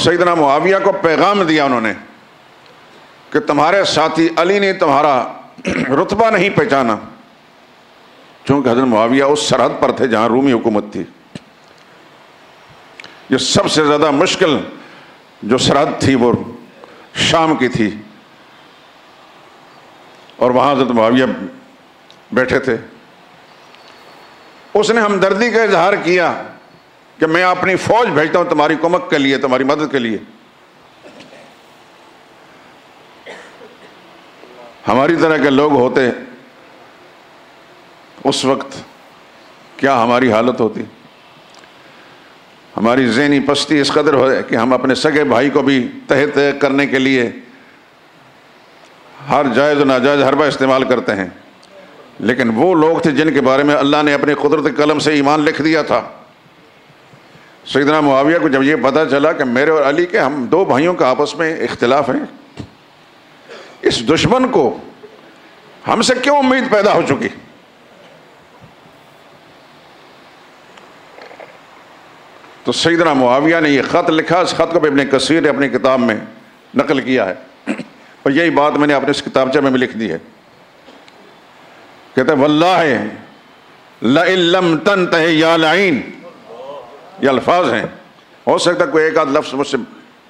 سیدنا معاویہ کو پیغام دیا انہوں نے کہ تمہارے ساتھی علی نے تمہارا رتبہ نہیں پہچانا، چونکہ حضرت معاویہ اس سرحد پر تھے جہاں رومی حکومت تھی. یہ سب سے زیادہ مشکل جو سرحد تھی وہ شام کی تھی، اور وہاں حضرت معاویہ بیٹھے تھے. اس نے ہمدردی کا اظہار کیا کہ میں اپنی فوج بھیجتا ہوں تمہاری کمک کے لیے، تمہاری مدد کے لیے. ہماری طرح کے لوگ ہوتے اس وقت کیا ہماری حالت ہوتی. ہماری ذہنی پستی اس قدر ہے کہ ہم اپنے سگے بھائی کو بھی تحت کرنے کے لیے ہر جائز و ناجائز حربہ استعمال کرتے ہیں. لیکن وہ لوگ تھے جن کے بارے میں اللہ نے اپنے قدرت قلم سے ایمان لکھ دیا تھا. سیدنا معاویہ کو جب یہ پتہ چلا کہ میرے اور علی کے ہم دو بھائیوں کا آپس میں اختلاف ہے، اس دشمن کو ہم سے کیوں امید پیدا ہو چکی، تو سیدنا معاویہ نے یہ خط لکھا. اس خط کو ابن کثیر نے اپنی کتاب میں نقل کیا ہے، اور یہی بات میں نے اپنے اس کتابچے میں بھی لکھ دی ہے. کہتے ہیں واللہ لئن لم تنتہ یا لعین، یہ الفاظ ہیں، ہو سکتا کوئی ایک آدھ لفظ مجھ سے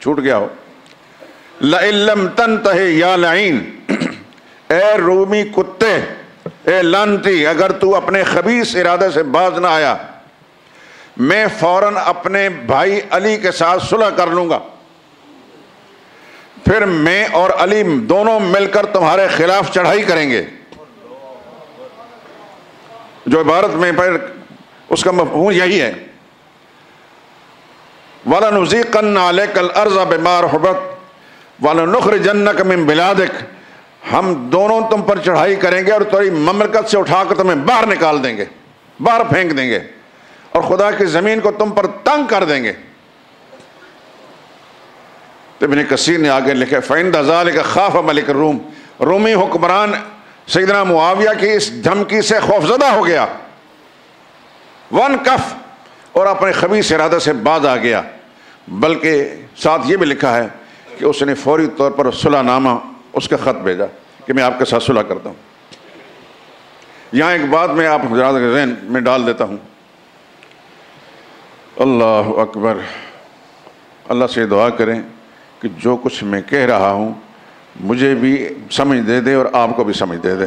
چھوٹ گیا ہو. لئن لم تنتہ یا لعین، اے رومی کتے، اے لعنتی، اگر تو اپنے خبیث ارادے سے باز نہ آیا میں فوراً اپنے بھائی علی کے ساتھ صلح کر لوں گا، پھر میں اور علی دونوں مل کر تمہارے خلاف چڑھائی کریں گے. جو عبارت میں پھر اس کا مفہوم یہی ہے، وَلَنُذِيقَنَّ عَلَيْكَ الْأَرْضَ بِمَا رَحُبَتْ وَلَنُخْرِجَنَّكَ مِن بِلَادِكَ، ہم دونوں تم پر چڑھائی کریں گے اور تمہاری مملکت سے اٹھا کر تمہیں باہر نکال دیں گے، باہر پھینک دیں گے، اور خدا کی زمین کو تم پر تنگ کر دیں گے. تو ابن کثیر نے آگے لکھا فَعِندَ ذَلِكَ خَافَ مَلِكُ الرُّومِ، رومی حکمران سیدنا معاویہ کی اس دھمکی سے خوفزدہ ہو گیا. وَانْكَفَ، اور اپنے خبیث ارادے سے باز آ گیا. بلکہ ساتھ یہ بھی لکھا ہے کہ اس نے فوری طور پر صلح نامہ اس کا خط بھیجا کہ میں آپ کے ساتھ صلح کرتا ہوں. یہاں ایک بات میں آپ حضرات کے ذہن میں ڈال دیتا ہوں. اللہ اکبر. اللہ سے دعا کریں کہ جو کچھ میں کہہ رہا ہوں مجھے بھی سمجھ دے دے اور آپ کو بھی سمجھ دے دے.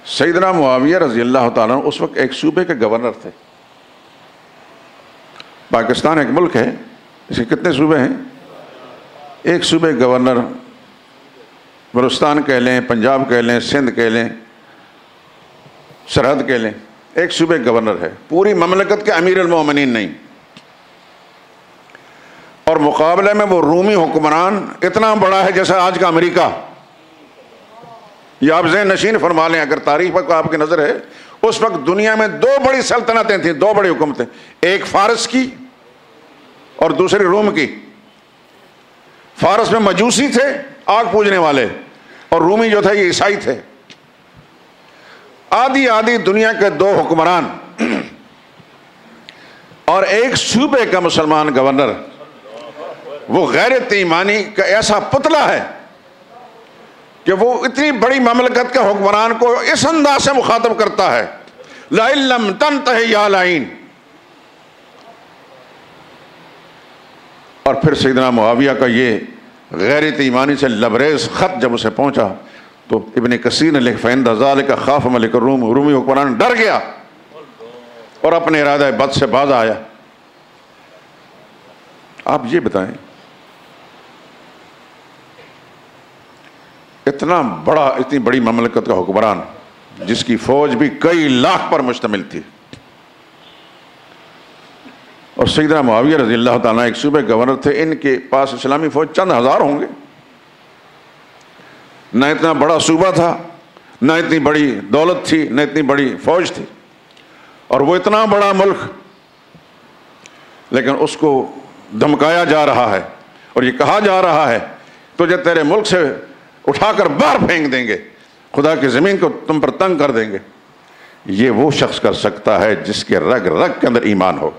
سیدنا معاویہ رضی اللہ تعالیٰ عنہ اس وقت ایک صوبے کے گورنر تھے. پاکستان ایک ملک ہے، اس کے کتنے صوبے ہیں؟ ایک صوبے گورنر، بلوچستان کہہ لیں، پنجاب کہہ لیں، سندھ کہہ لیں، سرحد کہہ لیں، ایک صوبے گورنر ہے، پوری مملکت کے امیر المومنین نہیں. اور مقابلے میں وہ رومی حکمران اتنا بڑا ہے جیسا آج کا امریکہ. یہ آپ ذہن نشین فرما لیں، اگر تاریخ پر آپ کی نظر ہے، اس وقت دنیا میں دو بڑی سلطنتیں تھیں، دو بڑی حکومتیں، ایک فارس کی اور دوسری روم کی. فارس میں مجوسی تھے، آگ پوجنے والے، اور رومی جو تھے یہ عیسائی تھے. آدھی آدھی دنیا کے دو حکمران اور ایک صوبے کا مسلمان گورنر. وہ غیرت ایمانی کا ایسا پتلا ہے کہ وہ اتنی بڑی مملکت کے حکمران کو اس انداز سے مخاطب کرتا ہے، لَئِن لَّمْ تَنْتَهِ يَا لَعِينُ. اور پھر سیدنا معاویہ کا یہ غیرت ایمانی سے لبریز خط جب اسے پہنچا تو ابن کثیر نے لکھا فَعِندَ ذَلِكَ خَافَ مَلِكُ الرُّومِ، رومی حکمران ڈر گیا اور اپنے ارادہ بد سے باز آیا. آپ یہ بتائیں، اتنی بڑی مملکت کا حکمران جس کی فوج بھی کئی لاکھ پر مشتمل تھی، اور سیدنا معاویہ رضی اللہ تعالیٰ ایک صوبے گورنر تھے، ان کے پاس اسلامی فوج چند ہزار ہوں گے، نہ اتنا بڑا صوبہ تھا، نہ اتنی بڑی دولت تھی، نہ اتنی بڑی فوج تھی، اور وہ اتنا بڑا ملک، لیکن اس کو دھمکایا جا رہا ہے اور یہ کہا جا رہا ہے تجھے تیرے ملک سے اٹھا کر باہر پھینک دیں گے، خدا کی زمین کو تم پر تنگ کر دیں گے. یہ وہ شخص کر سکتا ہے جس کے رگ رگ کے اندر ایمان ہو.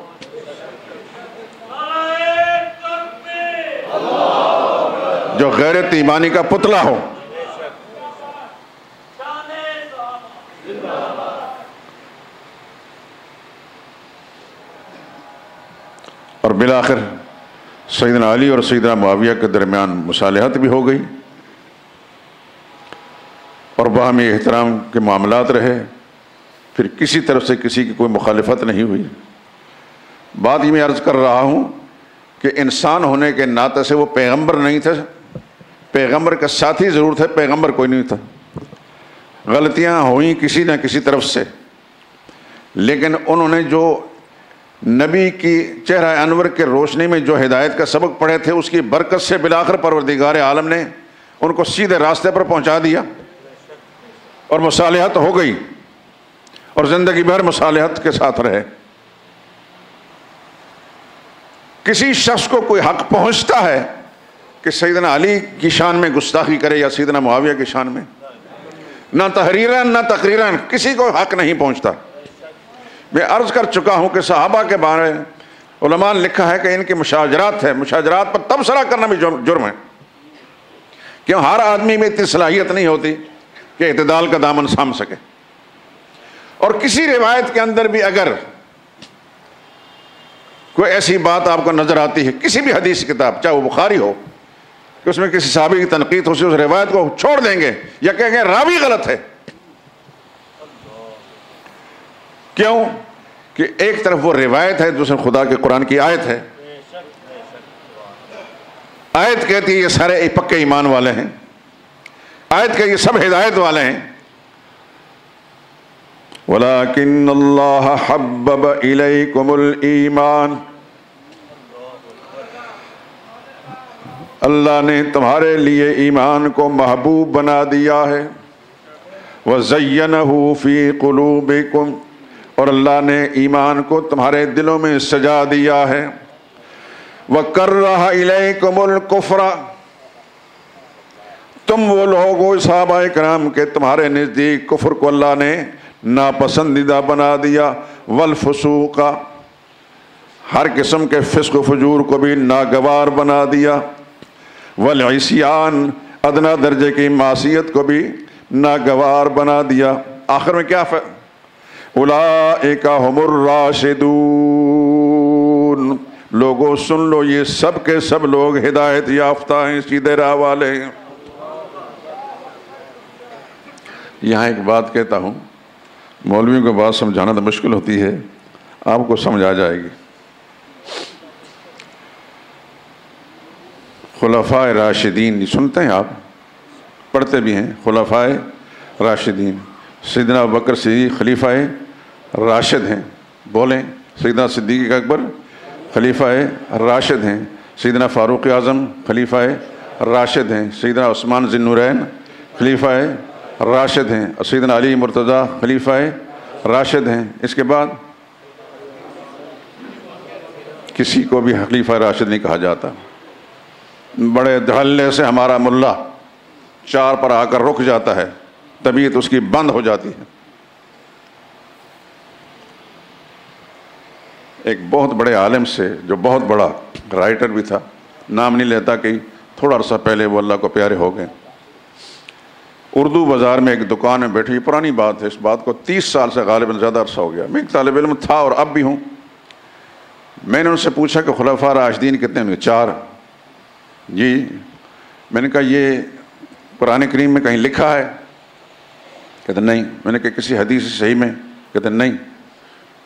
جو غیرت ایمانی کا پتلا ہو. اور بالآخر سیدنا علی اور سیدنا معاویہ کے درمیان مصالحت بھی ہو گئی اور باہمی احترام کے معاملات رہے. پھر کسی طرف سے کسی کی کوئی مخالفت نہیں ہوئی. بات یہ میں عرض کر رہا ہوں کہ انسان ہونے کے ناطے سے وہ پیغمبر نہیں تھے، پیغمبر کا ساتھی ضرور تھے، پیغمبر کوئی نہیں تھا. غلطیاں ہوئیں کسی نہ کسی طرف سے، لیکن انہوں نے جو نبی کی چہرہ انور کے روشنی میں جو ہدایت کا سبق پڑھے تھے، اس کی برکت سے بالآخر پروردگار عالم نے ان کو سیدھے راستے پر پہنچا دیا اور مصالحت ہو گئی اور زندگی بھر مصالحت کے ساتھ رہے. کسی شخص کو کوئی حق پہنچتا ہے کہ سیدنا علی کی شان میں گستاخی کرے یا سیدنا معاویہ کی شان میں؟ نہ تحریراً نہ تقریراً کسی کو حق نہیں پہنچتا. میں عرض کر چکا ہوں کہ صحابہ کے بارے علماء نے لکھا ہے کہ ان کی مشاجرات ہے، مشاجرات پر تبصرہ کرنا بھی جرم ہے، کیوں ہر آدمی میں اتنی صلاحیت نہیں ہوتی کہ اعتدال کا دامن تھام سکے. اور کسی روایت کے اندر بھی اگر کوئی ایسی بات آپ کو نظر آتی ہے، کسی بھی حدیث کتاب چاہے وہ بخاری ہو، کہ اس میں کسی صحابی کی تنقید ہو، اس روایت کو چھوڑ دیں گے یا کہیں گے راوی غلط ہے. کیوں؟ کہ ایک طرف وہ روایت ہے، دوسرے خدا کے قرآن کی آیت ہے. آیت کہتی ہے یہ سارے پکے ایمان والے ہیں، آیت کہ یہ سب ہدایت والے ہیں. وَلَكِنَّ اللَّهَ حَبَّبَ إِلَيْكُمُ الْإِيمَانَ، اللہ نے تمہارے لیے ایمان کو محبوب بنا دیا ہے. وَزَيَّنَهُ فِي قُلُوبِكُمْ، اور اللہ نے ایمان کو تمہارے دلوں میں سجا دیا ہے. وَكَرَّهَ إِلَيْكُمُ الْكُفْرَ، تم وہ لوگ ہو صحابہ کرام کہ تمہارے نزدیک کفر کو اللہ نے ناپسندیدہ بنا دیا. والفسوق، ہر قسم کے فسق و فجور کو بھی ناگوار بنا دیا. والعصیان، ادنا درجے کی معصیت کو بھی ناگوار بنا دیا. آخر میں کیا اولئک ھم الراشدون، لوگوں سن لو یہ سب کے سب لوگ ہدایت یافتہ ہیں، سیدھے راہ والے ہیں. یہاں ایک بات کہتا ہوں، مولویوں کو بات سمجھانا تو مشکل ہوتی ہے، آپ کو سمجھ آ جائے گی. خلفائے راشدین سنتے ہیں آپ، پڑھتے بھی ہیں. خلفائے راشدین، سیدنا ابوبکر صدیق خلیفہ راشد ہیں، بولیں. سیدنا صدیق اکبر خلیفہ راشد ہیں. سیدنا فاروق اعظم خلیفہ راشد ہیں. سیدنا عثمان ذی النورین خلیفہ راشد ہیں. سیدنا علی مرتضیٰ خلیفہ راشد ہیں. اس کے بعد کسی کو بھی خلیفہ راشد نہیں کہا جاتا. بڑے دھڑلے سے ہمارا ملا چار پر آ کر رک جاتا ہے، طبیعت اس کی بند ہو جاتی ہے. ایک بہت بڑے عالم سے جو بہت بڑا رائٹر بھی تھا، نام نہیں لیتا، کہ تھوڑا عرصہ پہلے وہ اللہ کو پیارے ہو گئے. اردو بازار میں ایک دکان میں بیٹھی، پرانی بات ہے، اس بات کو 30 سال سے غالباً زیادہ عرصہ ہو گیا. میں ایک طالب علم تھا اور اب بھی ہوں. میں نے ان سے پوچھا کہ خلفاء راشدین کتنے ہیں؟ 4. جی. میں نے کہا یہ قرآن کریم میں کہیں لکھا ہے؟ کہتے نہیں. میں نے کہا کسی حدیث صحیح میں؟ کہتے نہیں.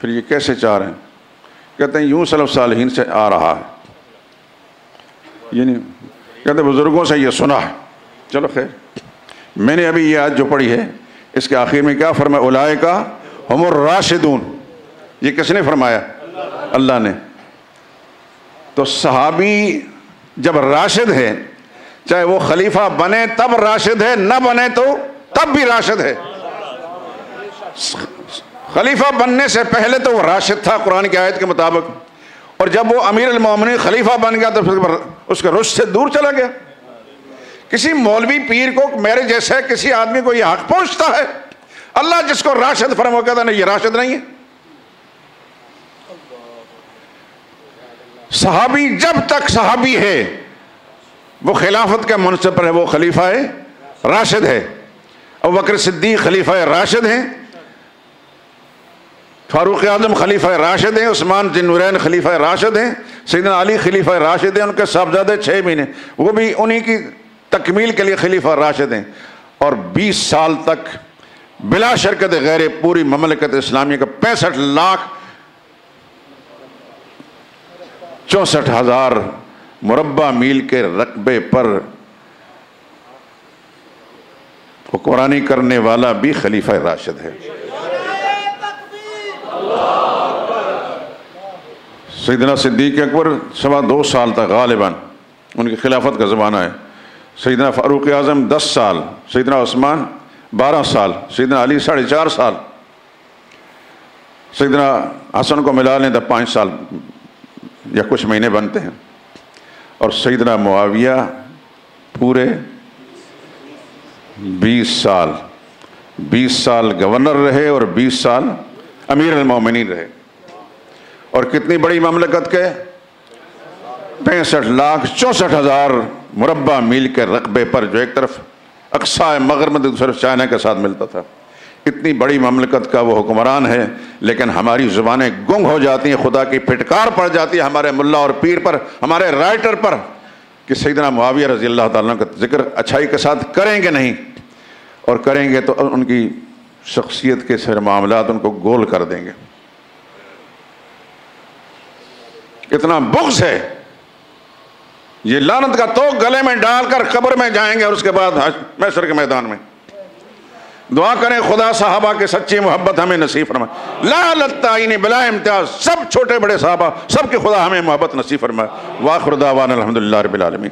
پھر یہ کیسے 4 ہیں؟ کہتے ہیں یوں سلف صالحین سے آ رہا ہے. یہ نہیں کہتے بزرگوں سے یہ سنا ہے. چلو خیر. میں نے ابھی یہ آیت جو پڑھی ہے اس کے آخر میں کیا فرمایا؟ اولئک ھم الراشدون. یہ کس نے فرمایا؟ اللہ نے. تو صحابی جب راشد ہے، چاہے وہ خلیفہ بنے تب راشد ہے، نہ بنے تو تب بھی راشد ہے. خلیفہ بننے سے پہلے تو وہ راشد تھا قرآن کی آیت کے مطابق، اور جب وہ امیر المومنین خلیفہ بن گیا تو پھر اس کے رشد سے دور چلا گیا. کسی مولوی پیر کو، میرے جیسے کسی آدمی کو یہ حق پہنچتا ہے، اللہ جس کو راشد فرما وہ کہتا نہیں یہ راشد نہیں ہے. صحابی جب تک صحابی ہے وہ خلافت کے منصب پر ہے، وہ خلیفہ راشد ہے۔ ابوبکر صدیق خلیفہ راشد ہیں، فاروق اعظم خلیفہ راشد ہیں، عثمان ذی النورین خلیفہ راشد ہیں، سیدنا علی خلیفہ راشد ہیں، ان کے صاحبزادے 6 بھی ہیں، وہ بھی انہی کی تکمیل کے لیے خلیفہ راشد ہیں۔ اور 20 سال تک بلا شرکت غیر پوری مملکت اسلامیہ کا 65,64,000 مربع میل کے رقبے پر حکمرانی کرنے والا بھی خلیفہ راشد ہے۔ سیدنا صدیق اکبر 2.25 سال تک غالباً ان کی خلافت کا زمانہ ہے، سیدنا فاروق اعظم 10 سال، سیدنا عثمان 12 سال، سیدنا علی 4.5 سال، سیدنا حسن کو ملا لیں تو 5 سال یا کچھ مہینے بنتے ہیں، اور سیدنا معاویہ پورے 20 سال گورنر رہے اور 20 سال امیر المومنین رہے۔ اور کتنی بڑی مملکت کے 65,64,000 مربع میل کے رقبے پر، جو ایک طرف اقصی مغرب میں دوسری طرف چائنا کے ساتھ ملتا تھا، اتنی بڑی مملکت کا وہ حکمران ہے، لیکن ہماری زبانیں گنگ ہو جاتی ہیں، خدا کی پھٹکار پڑ جاتی ہے ہمارے ملا اور پیر پر، ہمارے رائٹر پر، کہ سیدنا معاویہ رضی اللہ تعالیٰ کا ذکر اچھائی کے ساتھ کریں گے نہیں، اور کریں گے تو ان کی شخصیت کے سارے معاملات ان کو گول کر دیں گے۔ اتنا بغض ہے، یہ لعنت کا توق گلے میں ڈال کر قبر میں جائیں گے، اور اس کے بعد محشر کے میدان میں دعا کریں خدا صحابہ کے سچی محبت ہمیں نصیب فرمائے، لا للتعین بلا امتیاز، سب چھوٹے بڑے صحابہ سب کے خدا ہمیں محبت نصیب فرمائے۔ وآخر دعوانا الحمدللہ رب العالمین۔